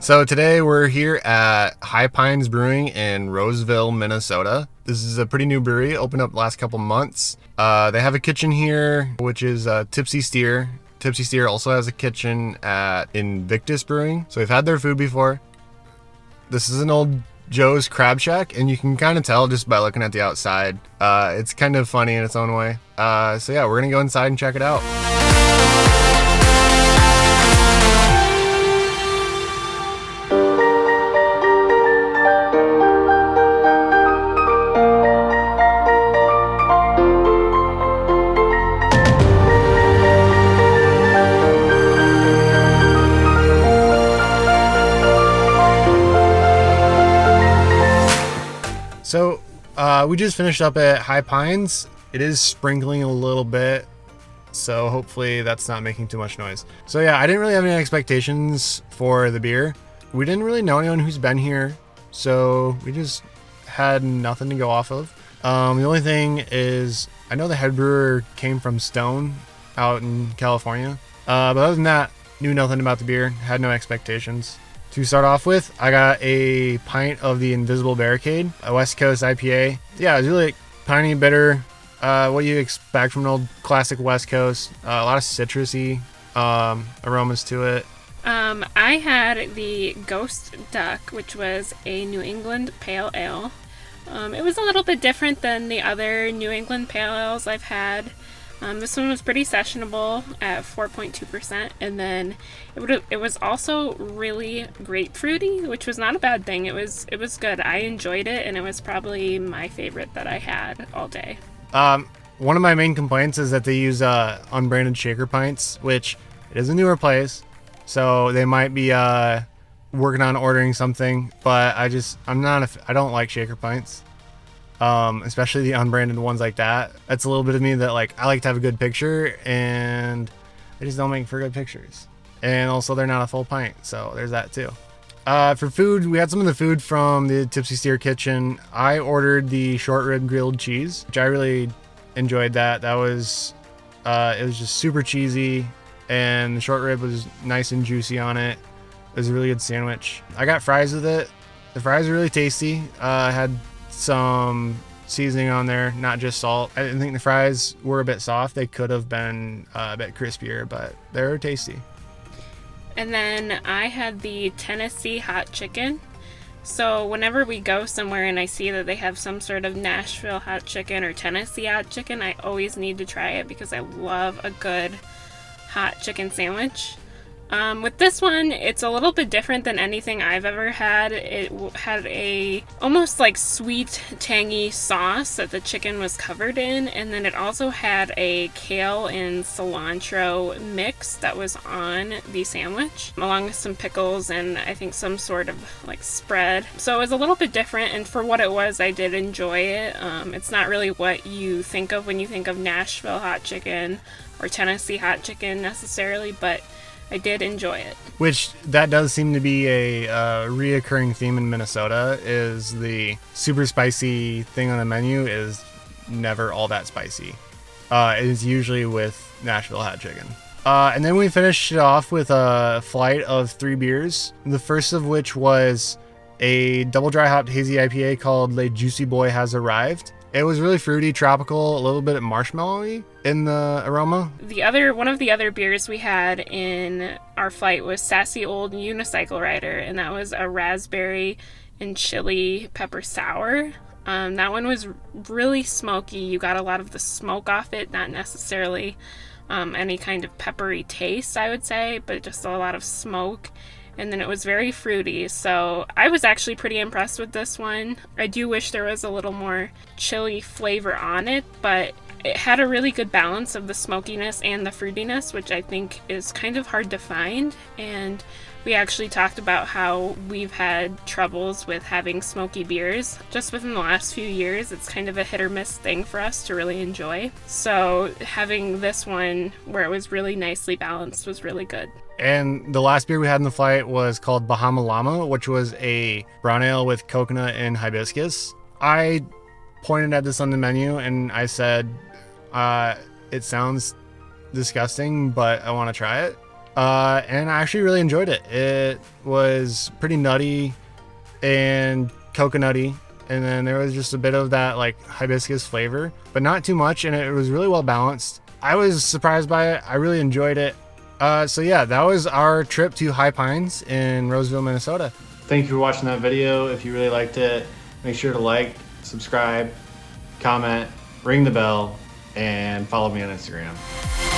So today we're here at High Pines Brewing in Roseville, Minnesota. This is a pretty new brewery, opened up the last couple months. They have a kitchen here, which is Tipsy Steer. Tipsy Steer also has a kitchen at Invictus Brewing. So we've had their food before. This is an old Joe's Crab Shack, and you can kind of tell just by looking at the outside. It's kind of funny in its own way. So yeah, we're gonna go inside and check it out. So we just finished up at High Pines. It is sprinkling a little bit, so hopefully that's not making too much noise. So yeah, I didn't really have any expectations for the beer. We didn't really know anyone who's been here, so we just had nothing to go off of. The only thing is, I know the head brewer came from Stone out in California, but other than that, knew nothing about the beer, had no expectations. To start off with, I got a pint of the Invisible Barricade, a West Coast IPA. Yeah, it's really piney, bitter, what you expect from an old classic West Coast. A lot of citrusy aromas to it. I had the Ghost Duck, which was a New England Pale Ale. It was a little bit different than the other New England Pale Ales I've had. This one was pretty sessionable at 4.2%, and then it was also really grapefruity, which was not a bad thing. It was good. I enjoyed it, and it was probably my favorite that I had all day. One of my main complaints is that they use unbranded shaker pints, which it is a newer place, so they might be working on ordering something, but I don't like shaker pints. Especially the unbranded ones like that. That's a little bit of me that I like to have a good picture, and they just don't make for good pictures. And also they're not a full pint, so there's that too. For food, we had some of the food from the Tipsy Steer kitchen. I ordered the short rib grilled cheese, which I really enjoyed that. It was just super cheesy, and the short rib was nice and juicy on it. It was a really good sandwich. I got fries with it. The fries were really tasty. I had some seasoning on there, not just salt. I didn't think the fries were a bit soft. They could have been a bit crispier, but they were tasty. And then I had the Tennessee Hot Chicken. So whenever we go somewhere and I see that they have some sort of Nashville Hot Chicken or Tennessee Hot Chicken, I always need to try it because I love a good hot chicken sandwich. With this one, it's a little bit different than anything I've ever had. It had a almost sweet, tangy sauce that the chicken was covered in, and then it also had a kale and cilantro mix that was on the sandwich, along with some pickles and I think some sort of spread. So it was a little bit different, and for what it was, I did enjoy it. It's not really what you think of when you think of Nashville Hot Chicken or Tennessee Hot Chicken necessarily, but I did enjoy it. Which, that does seem to be a reoccurring theme in Minnesota, is the super spicy thing on the menu is never all that spicy. It is usually with Nashville Hot Chicken. And then we finished it off with a flight of 3 beers. The first of which was a double dry hopped hazy IPA called Le Juicy Boy Has Arrived. It was really fruity, tropical, a little bit marshmallowy in the aroma. One of the other beers we had in our flight was Sassy Old Unicycle Rider, and that was a raspberry and chili pepper sour. That one was really smoky. You got a lot of the smoke off it, not necessarily any kind of peppery taste, I would say, but just a lot of smoke. And then it was very fruity, so I was actually pretty impressed with this one. I do wish there was a little more chili flavor on it, but it had a really good balance of the smokiness and the fruitiness, which I think is kind of hard to find. And we actually talked about how we've had troubles with having smoky beers. Just within the last few years, it's kind of a hit or miss thing for us to really enjoy. So having this one where it was really nicely balanced was really good. And the last beer we had in the flight was called Bahama Llama, which was a brown ale with coconut and hibiscus. I pointed at this on the menu and I said, it sounds disgusting, but I want to try it. and I actually really enjoyed it. It was pretty nutty and coconutty, and then there was just a bit of that like hibiscus flavor, but not too much, and it was really well balanced. I was surprised by it. I really enjoyed it. So yeah, that was our trip to High Pines in Roseville, Minnesota. Thank you for watching that video. If you really liked it, make sure to like, subscribe, comment, ring the bell, and follow me on Instagram.